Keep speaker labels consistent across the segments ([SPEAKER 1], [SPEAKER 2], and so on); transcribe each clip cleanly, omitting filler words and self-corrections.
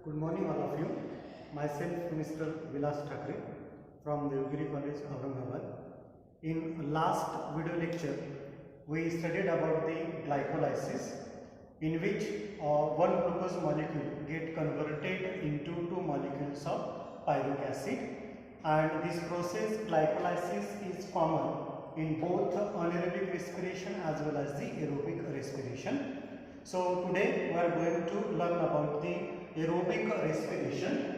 [SPEAKER 1] Good morning all of you. Myself Mr. Vilas Thakre from Devgiri College, Aurangabad. In last video lecture, we studied about the glycolysis, in which one glucose molecule get converted into two molecules of pyruvic acid, and this process glycolysis is common in both anaerobic respiration as well as the aerobic respiration. So today we are going to learn about the aerobic respiration.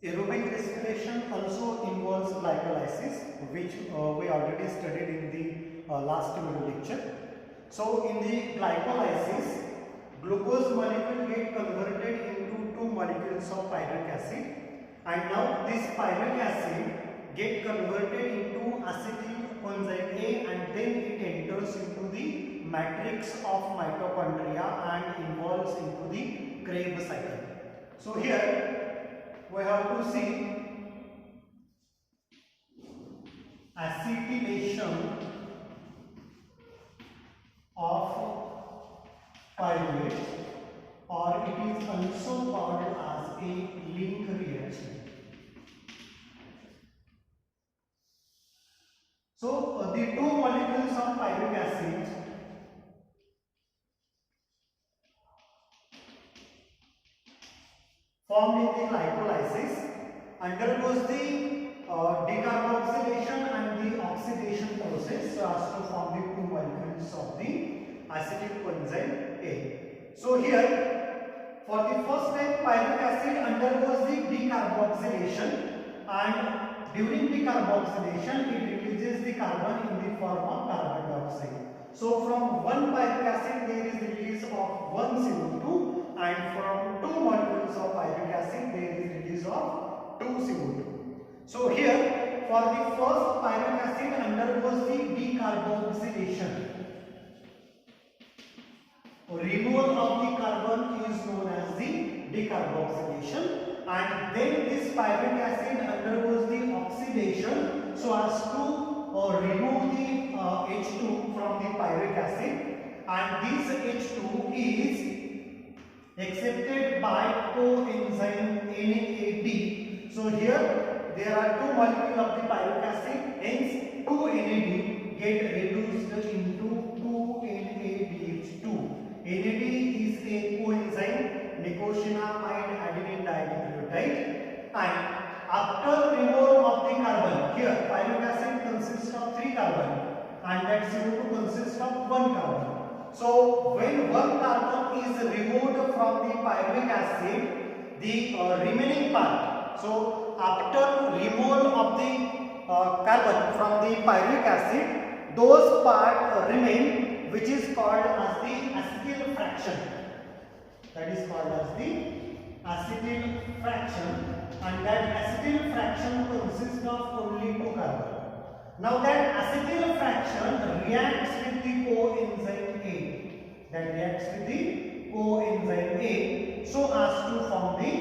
[SPEAKER 1] Aerobic respiration also involves glycolysis, which we already studied in the last video lecture. So in the glycolysis, glucose molecule get converted into two molecules of pyruvic acid, and now this pyruvic acid get converted into acetyl coenzyme A, and then it enters into the matrix of mitochondria and involves into the Krebs cycle. So here we have to see acetylation of pyruvate, or it is also called as a link reaction. So the two molecules of pyruvic acid formed in the glycolysis undergoes the decarboxylation and the oxidation process so as to form the two molecules of the acetyl coenzyme A. So here, for the first time, pyruvic acid undergoes the decarboxylation, and during decarboxylation it releases the carbon in the form of carbon dioxide. So from one pyruvic acid there is release of one CO2, and from two molecules of pyruvic acid there is release of two CO2. So here, for the first, pyruvic acid undergoes the decarboxylation. Removal of the carbon is known as the decarboxylation, and then this pyruvic acid undergoes the oxidation so as to remove the H2 from the pyruvic acid, and this H2 is accepted by coenzyme NAD. So here there are two molecules of the pyruvic acid, hence 2NAD get reduced into 2NADH2. NAD is a coenzyme nicotinamide adenine dinucleotide, and after removal of the carbon, here pyruvic acid consists of 3 carbon and that CO2 consists of 1 carbon. So when one carbon is removed from the pyruvic acid, the remaining part, so after removal of the carbon from the pyruvic acid, those part remain, which is called as the acetyl fraction. That is called as the acetyl fraction, and that acetyl fraction consists of only 2 carbon. Now that acetyl fraction reacts with the coenzyme A. That reacts with the coenzyme A so as to form the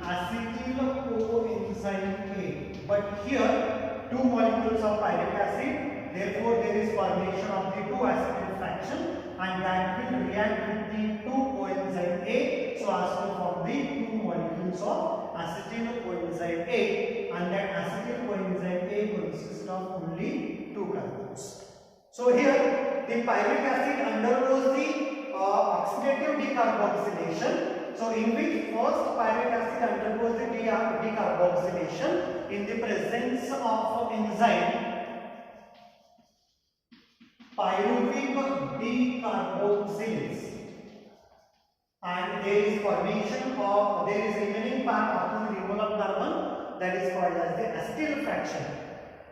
[SPEAKER 1] acetyl coenzyme A. But here two molecules of pyruvic acid, therefore there is formation of the two acetyl fraction, and that will react with the two coenzyme A so as to form the two molecules of acetyl coenzyme A, and that acetyl coenzyme A consists of only 2 carbons. So here the pyruvic acid undergoes the oxidative decarboxylation. So in which first pyruvic acid undergoes the decarboxylation in the presence of enzyme pyruvic decarboxylase, and there is formation of, there is remaining part after the removal of carbon, that is called as the acetyl fraction,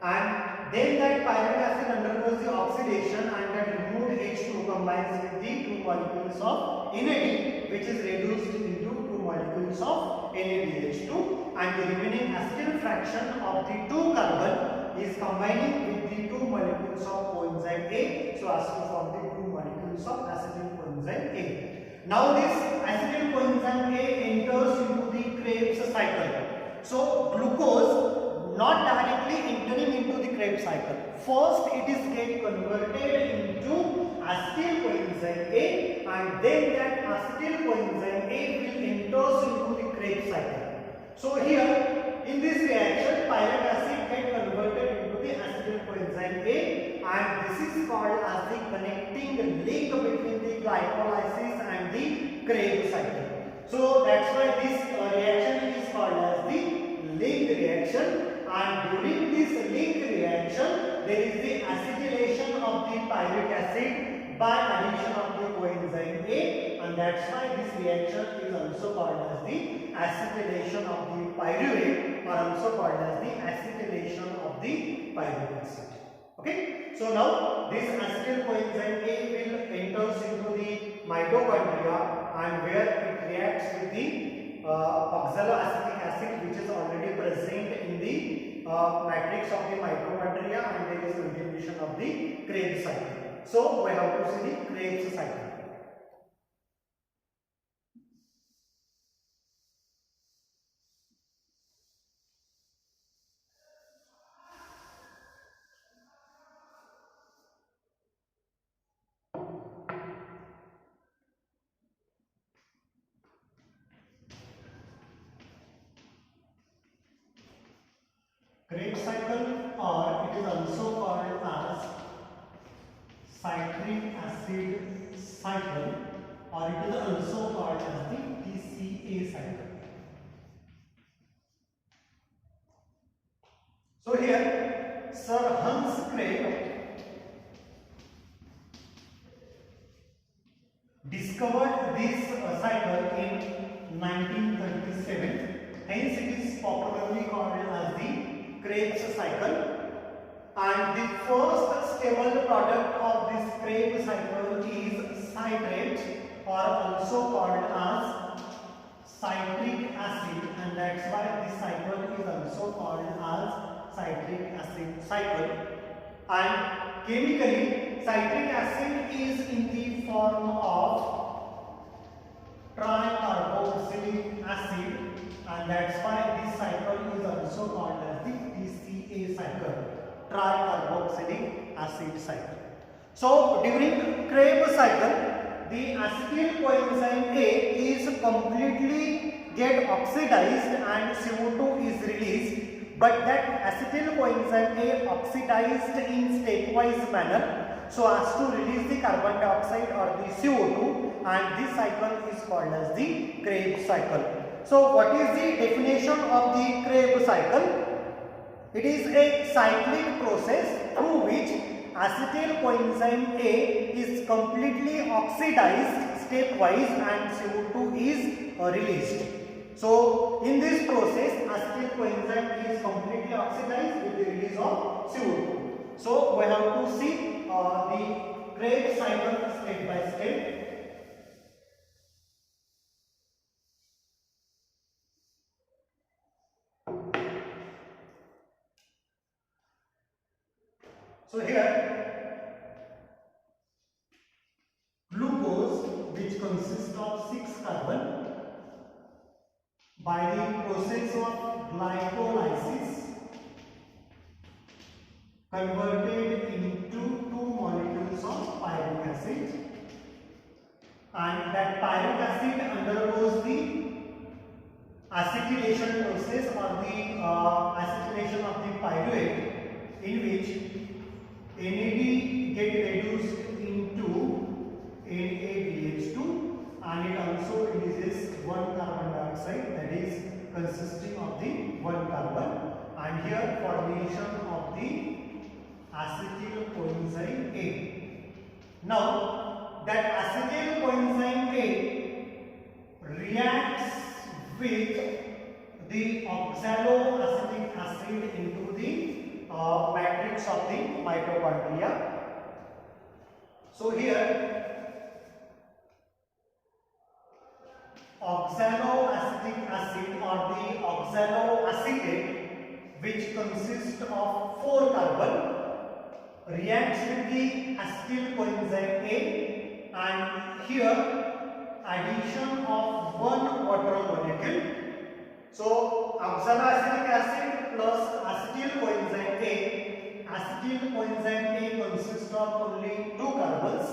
[SPEAKER 1] and then that pyruvic acid undergoes the oxidation, and that removed H2 combines with the two molecules of NAD, which is reduced into two molecules of NADH2, and the remaining acetyl fraction of the 2 carbon is combining with the 2 molecules of coenzyme A so as to form the 2 molecules of acetyl coenzyme A. Now this acetyl coenzyme A enters into the Krebs cycle. So glucose not cycle. First it is get converted into acetyl coenzyme A, and then that acetyl coenzyme A will enters into the Krebs cycle. So here in this reaction pyric acid get converted into the acetyl coenzyme A, and this is called as the connecting link between the glycolysis and the Krebs cycle. So that's why this reaction is called as the link reaction, and during this link reaction there is the acetylation of the pyric acid by addition of the coenzyme A, and that's why this reaction is also called as the acetylation of the pyruvate, or also called as the acetylation of the pyric acid. Okay, so now this acetyl coenzyme A will enters into the mitochondria, and where it reacts with the oxaloacetic acid which is already present in the matrix of the mitochondria, and there is continuation of the Krebs cycle. So we have to see the Krebs cycle. Krebs cycle, or it is also called as citric acid cycle, or it is also called as the TCA cycle. So here Sir Hans Krebs discovered this cycle in 1937. Hence it is popularly called as the Krebs cycle, and the first stable product of this Krebs cycle is citrate, or also called as citric acid, and that's why this cycle is also called as citric acid cycle. And chemically citric acid is in the form of tricarboxylic acid, and that's why this cycle is also called as the TCA cycle, tricarboxylic acid cycle. So during Krebs cycle, the acetyl coenzyme A is completely get oxidized and CO2 is released, but that acetyl coenzyme A oxidized in stepwise manner so as to release the carbon dioxide or the CO2, and this cycle is called as the Krebs cycle. So what is the definition of the Krebs cycle? It is a cyclic process through which acetyl coenzyme A is completely oxidized stepwise and CO2 is released. So in this process acetyl coenzyme A is completely oxidized with the release of CO2. So we have to see the Krebs cycle step by step. So here glucose, which consists of 6 carbon, by the process of glycolysis converted into 2 molecules of pyric acid, and that pyric acid undergoes the acetylation process or the acetylation of the pyruvate, in which NAD get reduced into NADH2, and it also releases 1 carbon dioxide, that is consisting of the 1 carbon, and here formation of the acetyl coenzyme A. Now that acetyl coenzyme A reacts with the oxaloacetic acid into the matrix of the mitochondria. So here oxaloacetic acid or the oxaloacetate, which consists of 4 carbon, reacts with the acetyl coenzyme A, and here addition of 1 water molecule. So oxaloacetic acid plus acetyl coenzyme A, acetyl acetyl coenzyme A consists of only 2 carbons.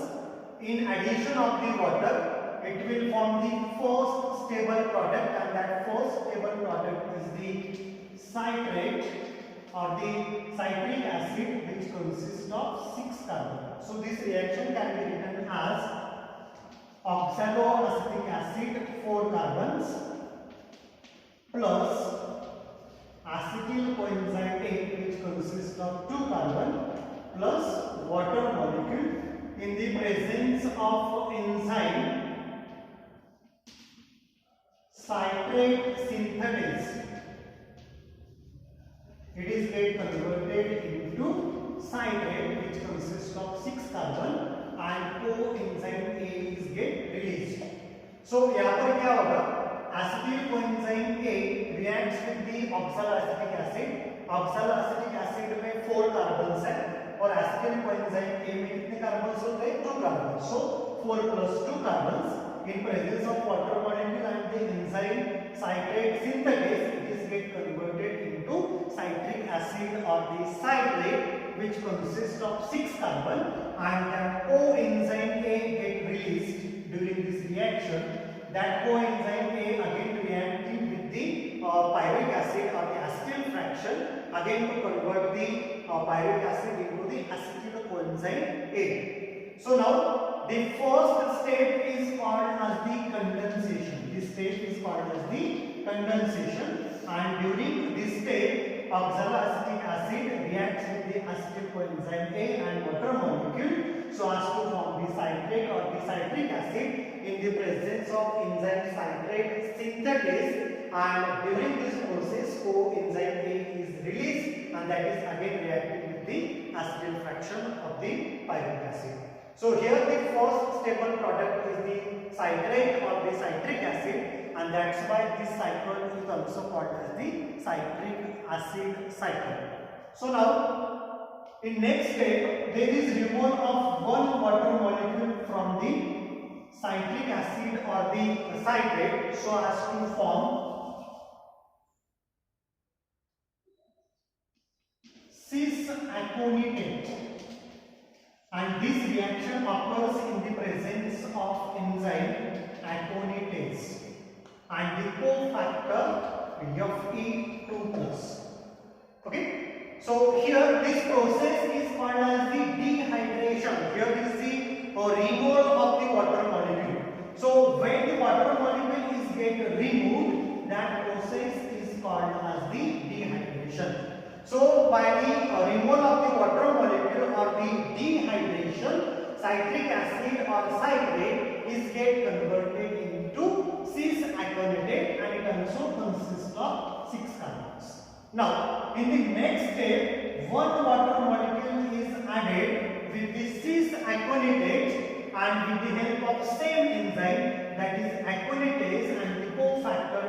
[SPEAKER 1] In addition of the water, it will form the first stable product, and that first stable product is the citrate or the citric acid, which consists of 6 carbons. So this reaction can be written as oxaloacetic acid 4 carbons plus acetyl coenzyme A, which consists of 2 carbon plus water molecule in the presence of enzyme citrate synthetase. It is get converted into citrate, which consists of 6 carbon, and coenzyme A is get released. So यहाँ पर क्या होगा, acetyl coenzyme A reacts with the oxaloacetic acid. oxaloacetic acid में 4 carbons है और acetyl coenzyme A में कितने carbons होते हैं, 2 carbons. So 4 plus 2 carbons in presence of water molecule and the enzyme citrate synthetase, it is get converted into citric acid or the citrate, which consists of 6 carbon, and that coenzyme A get released during this reaction. That coenzyme A again reacting with the pyruvic acid or the acetyl fraction, again to convert the pyruvic acid into the acetyl coenzyme A. So now the first step is called as the condensation. This step is called as the condensation, and during this step oxaloacetic acid reacts with the acetyl coenzyme A and water molecule so as to form the citrate or the citric acid in the presence of enzyme citrate synthetase, and during this process coenzyme A is released, and that is again reacting with the acetyl fraction of the pyruvic acid. So here the first stable product is the citrate or the citric acid, and that's why this cycle is also called as the citric acid cycle. So now in next step there is removal of one water molecule from the citric acid or the citrate so as to form cis-aconitate, and this reaction occurs in the presence of enzyme aconitase and the cofactor Fe2+. Okay, so here this process is called as the dehydration. Here is the removal of the water molecule. So when the water molecule is get removed, that process is called as the dehydration. So by the removal of the water molecule or the dehydration, citric acid or citrate is get converted into cis-aconitate, and it also consists of 6 carbons. Now in the next step, one water molecule is added with the cis-aconitate, and with the help of same enzyme, that is aconitase and the cofactor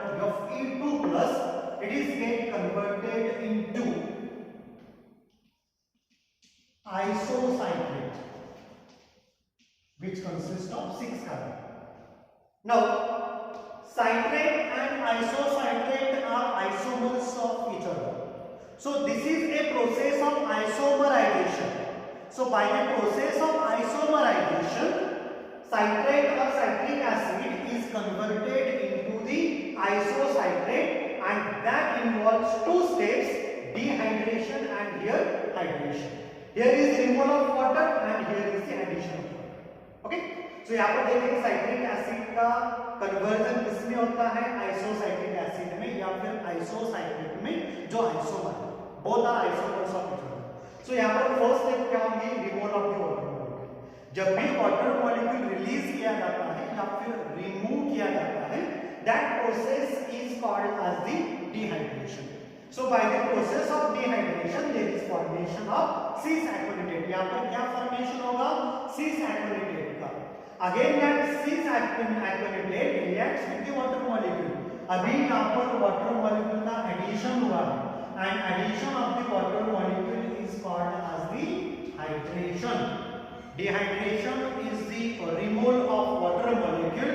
[SPEAKER 1] Fe2+, it is get converted into isocitrate, which consists of 6 carbon. Now citrate and isocitrate are isomers of each other. So this is a process of isomerization. So by the process of isomerization, citrate or citric acid is converted into the isocitrate, and that involves 2 steps, dehydration and here hydration. Here is removal of water and here is the addition of water. Okay, so यहाँ पर देखें citric acid का conversion किसमें होता है, आइसोसाइट्रिक acid में या फिर आइसोसाइट्रेट में, जो आइसोमर है, both are isomers of each other. So यहाँ पर फर्स्ट स्टेप क्या होंगे, removal of the water molecule. जब भी वाटर मॉलिक्यूल रिलीज किया जाता है या फिर रिमूव किया जाता है, that process is called as the dehydration. So by the process of dehydration there is formation of cis-aconitate. यहाँ पर क्या फॉर्मेशन होगा, cis-aconitate का. Again that cis-aconitate reacts with the water molecule. अभी यहाँ पर वाटर मॉलिक्यूल का एडिशन हुआ है, and addition of the water molecule is called as the hydration. Dehydration is the removal of water molecule,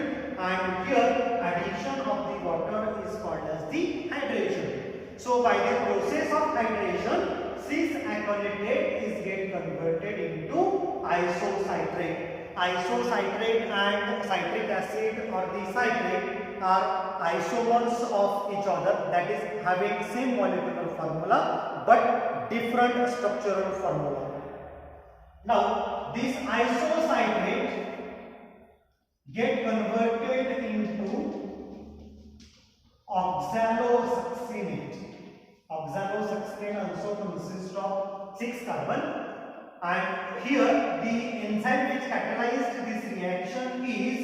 [SPEAKER 1] and here addition of the water is called as the hydration. So by the process of hydration, cis-aconitate is get converted into isocitrate. Isocitrate and citric acid or the citrate are isomers of each other, that is having same molecular formula but different structural formula. Now this isocitrate get converted into oxalosuccinate. Oxalosuccinate also consists of 6 carbon, and here the enzyme which catalyzed this reaction is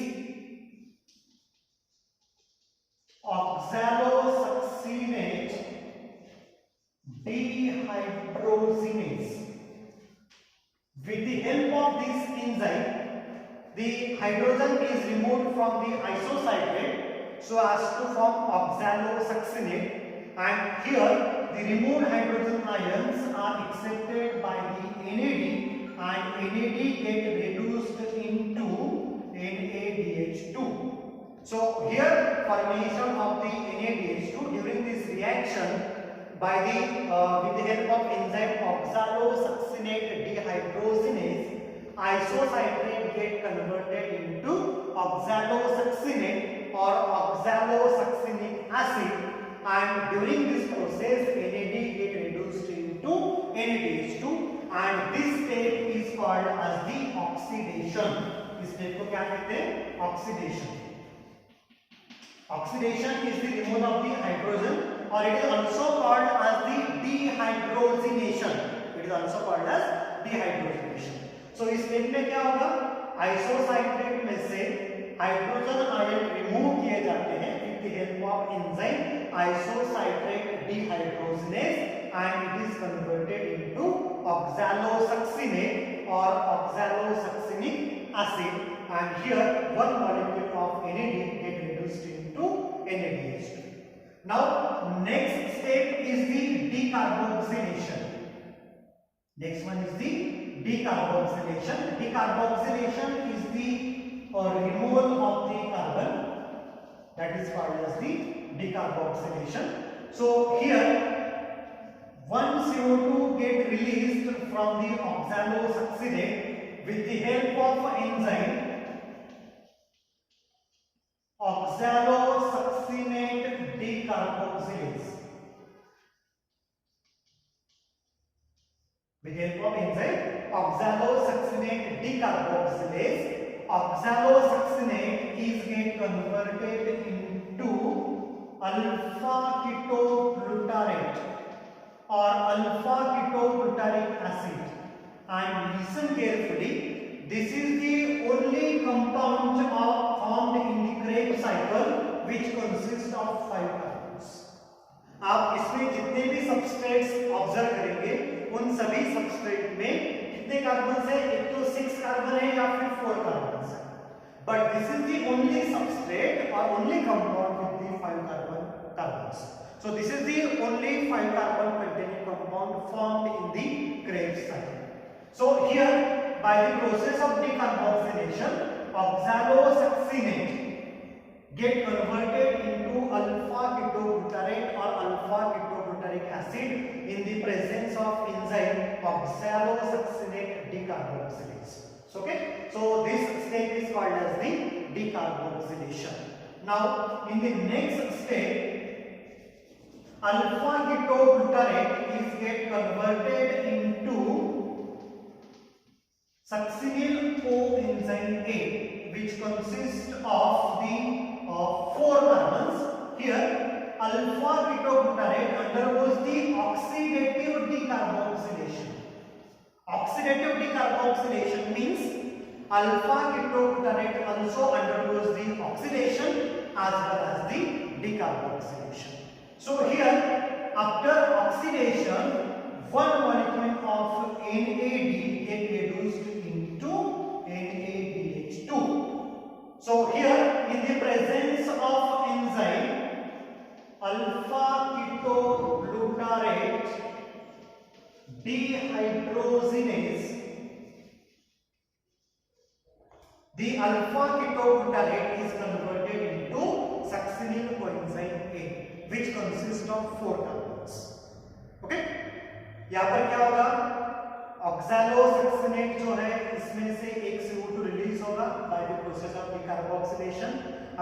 [SPEAKER 1] oxalosuccinate dehydrogenase. With the help of this enzyme, the hydrogen is removed from the isocitrate so as to form oxalosuccinate, and here the removed hydrogen ions are accepted by the NAD, and NAD get reduced into NADH2. So here formation of the NADH2 during this reaction by the with the help of enzyme oxalosuccinate dehydrogenase, isocitrate get converted into oxalosuccinate or oxalosuccinic acid, and during this process NAD get reduced into NADH2, and this state is called as the oxidation. इस state को क्या कहते हैं? Oxidation. Oxidation is the removal of the hydrogen, or it is also called as the dehydrogenation. It is also called as dehydrogenation. So इस state में क्या होगा? आइसोसाइट्रेट में से हाइड्रोजन आयन रिमूव किए जाते हैं with the help of enzyme isocitrate dehydrogenase, and it is converted into oxalosuccinate or oxalosuccinic acid, and here one molecule of NAD get reduced into NADH2. Now next step is the decarboxylation. Next one is the decarboxylation. Decarboxylation is the removal of the carbon, that is called as the decarboxylation. So here one CO2 get released from the oxalosuccinate with the help of enzyme oxalosuccinate decarboxylase. With the help of enzyme oxalosuccinate decarboxylase, oxalosuccinate is get converted into alpha ketoglutarate or alpha ketogluteric acid. And listen carefully, this is the only compound formed in the Krebs cycle which consists of 5 carbons. आप इसमें जितने भी substrates observe करेंगे उन सभी substrate में कितने carbon है? एक तो 6 कार्बन है या फिर 4 कार्बन है, but this is the only substrate और only compound with the 5 carbons. So this is the only 5 carbon containing compound formed in the Krebs cycle. So here by the process of decarboxylation, oxalosuccinate get converted into alpha ketoglutarate or alpha ketogluteric acid in the presence of enzyme oxalosuccinate decarboxylase. Okay, so this step is called as the decarboxylation. Now in the next step, alpha ketoglutarate is get converted into succinyl coenzyme A, which consists of the 4 carbons. Here alpha ketoglutarate undergoes the oxidative decarboxylation. Oxidative decarboxylation means alpha ketoglutarate also undergoes the oxidation as well as the decarboxylation. So here after oxidation, one molecule of NAD get reduced into NADH2. So here in the presence of enzyme alpha ketoglutarate dehydrogenase, the alpha ketoglutarate is converted into succinyl coenzyme A, which consists of 4 carbons. Okay, यहाँ पर क्या होगा, ऑक्सैलोसक्सिनेट जो है इसमें से एक CO2 release होगा bye the process of decarboxylation.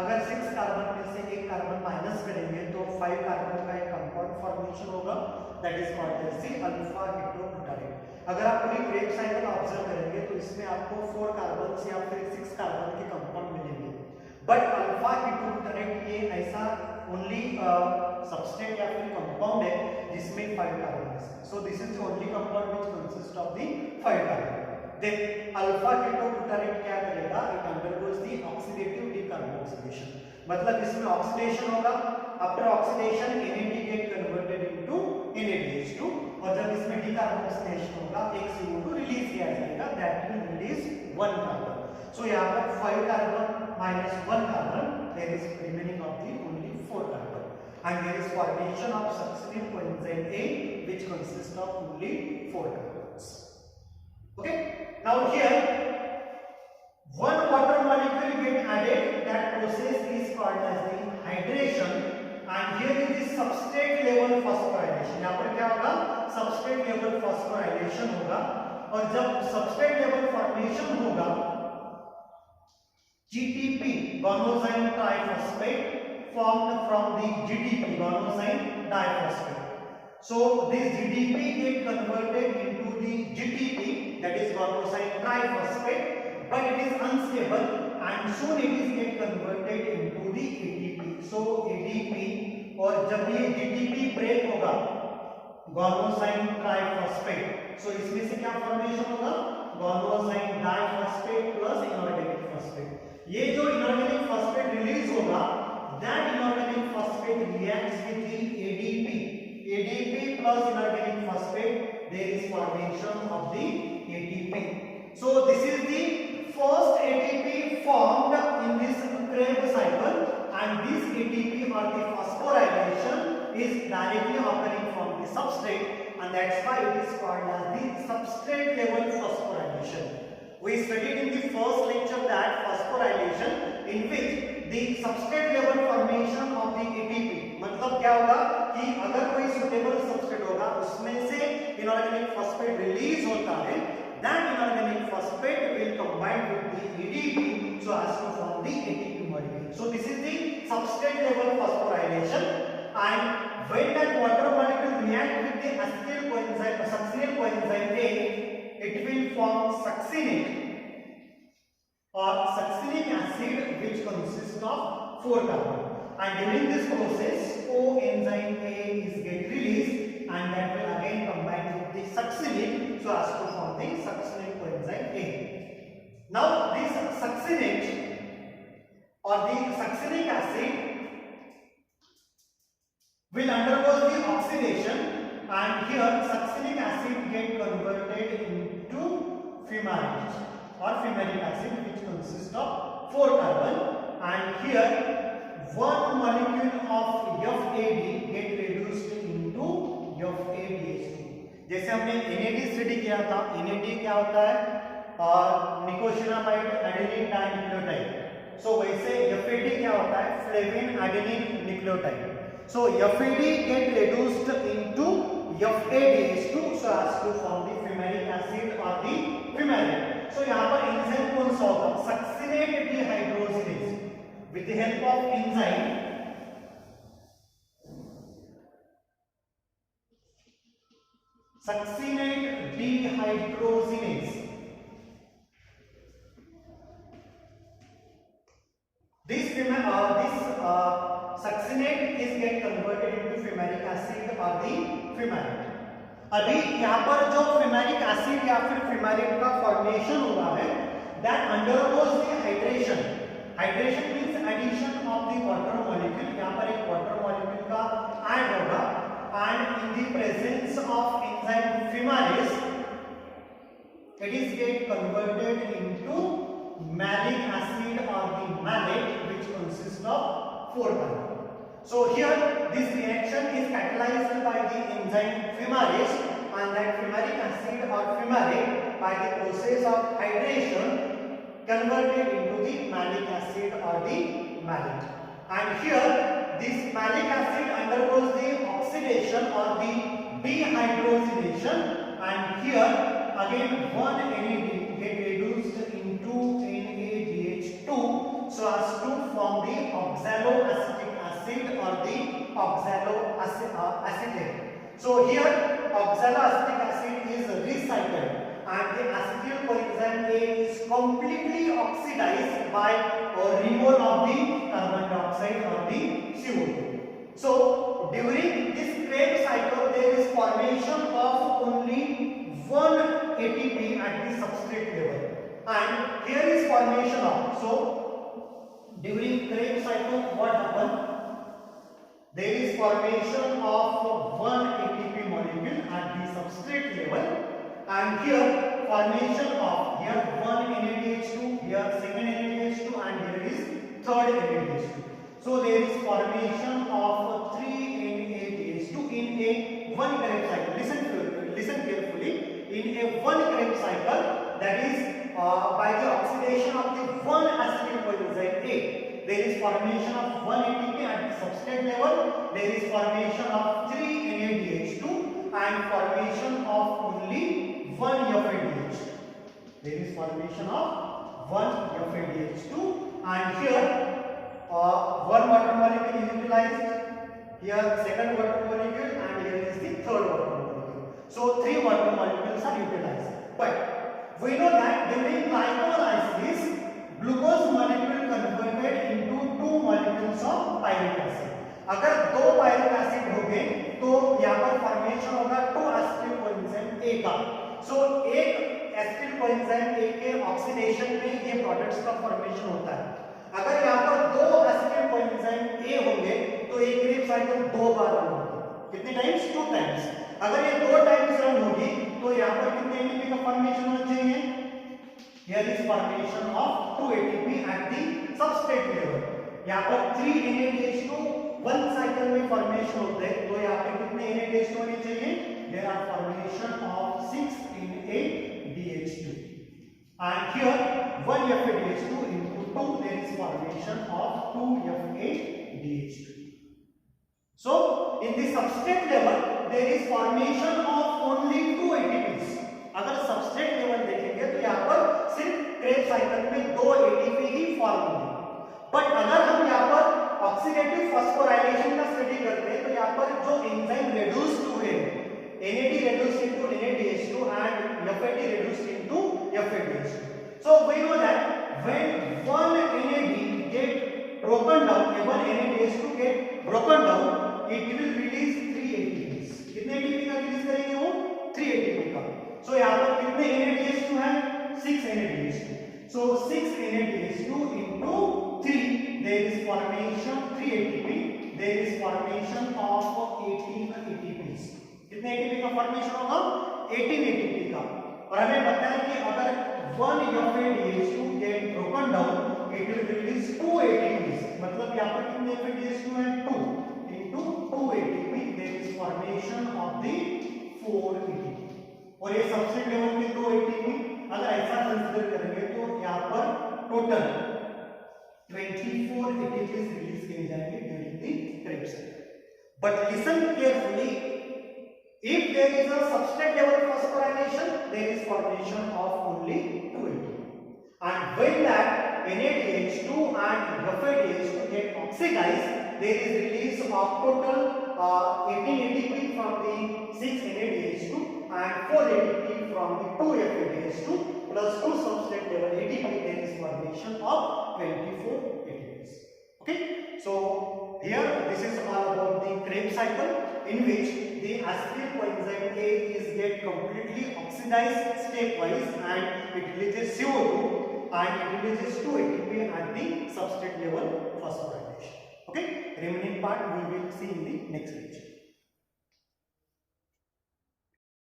[SPEAKER 1] अगर 6 कार्बन में से एक कार्बन माइनस करेंगे तो 5 कार्बन का एक कंपाउंड फॉर्मेशन होगा, that is called as the alpha ketobutyrate. अगर आप पूरी क्रेब साइकिल ऑब्जर्व करेंगे तो इसमें आपको 4 कार्बन या फिर 6 कार्बन के कंपाउंड मिलेंगे, बट अल्फा हीटोब्यूटारेट ये ऐसा ओनली सबस्ट्रेट या फिर कंपाउंड है जिसमें 5 कार्बन है। So this is the only compound which consist of the 5 carbon. Then alpha ketobutyrate क्या करेगा, it undergoes the oxidative decarboxylation, मतलब इसमें ऑक्सीडेशन होगा, after oxidation NAD get converted into NADH2, और जब इसमें डिकार्बोक्सिलेशन होगा एक CO2 रिलीज किया जाएगा, दैट विल रिलीज 1 कार्बन। सो यहाँ पर 5 carbon minus 1 carbon, there is remaining of the only 4 carbon, and there is formation of succinyl coenzyme A which consists of only 4 carbons. Okay, now here one water molecule get added, that process is called as the hydration, and here is the substrate level phosphorylation। यहाँ पर क्या होगा, substrate level phosphorylation होगा, और जब substrate level formation होगा GTP guanosine triphosphate formed from the GDP guanosine diphosphate. So this GDP get converted into the GTP, that is guanosine triphosphate, but it is unstable and soon it is get converted into the ATP. So ADP, और जब ये GTP break होगा guanosine triphosphate, so इसमें से क्या formation होगा, guanosine diphosphate plus inorganic phosphate। ये जो इनऑर्गेनिक फॉस्फेट रिलीज होगा, that inorganic phosphate reacts with the ADP plus inorganic phosphate, there is formation of the ATP. So this is the first ATP formed in this Krebs cycle, and this ATP or the phosphorylation is directly occurring from the substrate, and that's why it is called as the substrate level phosphorylation. We studied in the first lecture that phosphorylation, in which the substrate level formation of the ATP, मतलब क्या होगा कि अगर कोई suitable substrate होगा उसमें से inorganic phosphate release होता है, that inorganic phosphate will combine with the ADP so as to form the ATP molecule. So this is the substrate level phosphorylation, and when that water molecule react with the acetyl coenzyme, succinyl coenzyme A, it will form succinate or succinic acid which consists of 4 carbon, and during this process coenzyme A is get released, and that will again combine with the succinate so as to form the succinate coenzyme A. Now this succinate or the succinic acid will undergo the oxidation, and here succinic acid get converted into fumarate or fumaric acid which consists of 4 carbon, and here one molecule of FAD get reduced into FADH2। जैसे हमने NAD study किया था, NAD क्या होता है, निकोसिनामाइड adenine dinucleotide, सो वैसे FAD क्या होता है, flavin adenine nucleotide. So FAD get reduced into FADH2 so as to form the fumaric acid or the fumarate। So यहाँ पर एंजाइम कौन सा होगा, succinate dehydrogenase, with the help of enzyme succinate dehydrogenase, this succinate is get converted into fumaric acid or the fumarate। अभी यहाँ पर जो fumaric acid या फिर fumarate का फॉर्मेशन हुआ है, that undergoes the hydration। hydration means addition of the water molecule, यहाँ पर एक water molecule का add होगा, and in the presence of enzyme fumarase it is get converted into malic acid or the malate which consists of 4 carbon। So here this reaction is catalyzed by the enzyme fumarase, and that fumaric acid or fumarate by the process of hydration converted into the malic acid or the malate, and here this malic acid undergoes the oxidation or the dehydrogenation, and here again one NAD get reduced into NADH2 so as to form the oxaloacetic acid or the oxaloacetate. So here oxaloacetic acid is recycled and the acetyl coenzyme A is completely oxidized by removal of the carbon dioxide or the CO2. So during this Krebs cycle there is formation of only one ATP at the substrate level, and here is formation of, so during Krebs cycle what happens? There is formation of one ATP molecule at the substrate level, and here formation of, here one NADH2, here second NADH2, and here is third NADH2. So there is formation of 3 NADH2 in a one Krebs cycle. Listen carefully. In a one Krebs cycle, that is by the oxidation of the one acetyl coenzyme A, there is formation of one ATP at the substrate level. There is formation of 3 NADH2 and formation of only one FADH2. There is formation of one FADH2, and here one water molecule is utilized, here second water molecule, and here is the third water molecule. So three water molecules are utilized. But we know that during glycolysis, glucose molecule converted into two molecules of pyric acid. अगर दो pyric acid हो गए तो यहाँ पर formation होगा to acetyl coenzyme A का. सो एक एसिटिल कोएंजाइम A के ऑक्सीडेशन में ये प्रोडक्ट्स का फॉर्मेशन होता है. अगर यहाँ पर दो एसिटिल कोएंजाइम A होंगे तो एक क्रेब साइकिल दो बार रन होगी. कितने टाइम्स? Two times. अगर ये दो टाइम्स रन होगी तो यहाँ पर कितने एटीपी का फॉर्मेशन होना चाहिए? Here is formation of 2 ATP at the substrate level. यहाँ पर 3 NADH2 वन साइकिल में फॉर्मेशन होते हैं, तो यहाँ पे कितने NADH2 होने चाहिए? There are formation of 6 NADH2, and here 1 FADH2 into 2, there is formation of 2 FADH2. So in the substrate level there is formation of only 2 ATPs. अगर सबस्ट्रेट लेवल देखेंगे तो यहाँ पर सिर्फ क्रेब साइकिल में 2 ATP ही form होंगे. But अगर हम यहाँ पर ऑक्सीडेटिव फॉस्फोराइलेशन का स्टडी करते हैं तो यहाँ पर जो एंजाइम रेड्यूस्ड हुए NAD reduced into NADH2 and FAD reduced into FADH2. So we know that when one NAD get broken down, one NADH2 get broken down, it will release 3 ATPs. कितने ATP का release करेंगे वो? 3 ATP का. So यहाँ पर कितने NADH2 है? 6 NADH2. So 6 NADH2 into 3, there is formation 3 ATP. There is formation of 18 ATPs. कितने ATP का फॉर्मेशन होगा? 18 ATP का. और हमें पता है कि अगर 1 FADH2 get broken down, it will release 2 ATPs. मतलब यहाँ पर कितने FADH2 है? 2 into 2 ATP. There is formation of the 4 ATP. और ये सबसे लेवल में 2 ATP. अगर ऐसा कंसीडर करेंगे तो यहाँ पर टोटल 24 ATPs रिलीज किए जाएंगे during the Krebs cycle. But listen carefully. If there is a substrate level phosphorylation, there is formation of only 2 ATP. And when that NADH2 and FADH2 get oxidized, there is release of total 18 ATP from the 6 NADH2 and 4 ATP from the 2 FADH2 plus 2 substrate level ATP. There is formation of 24 ATPs. Okay, so here this is all about the Krebs cycle, in which the acetyl coenzyme A is get completely oxidized stepwise and it releases CO2 and it releases 2 ATP at the substrate level phosphorylation. Okay, remaining part we will see in the next lecture.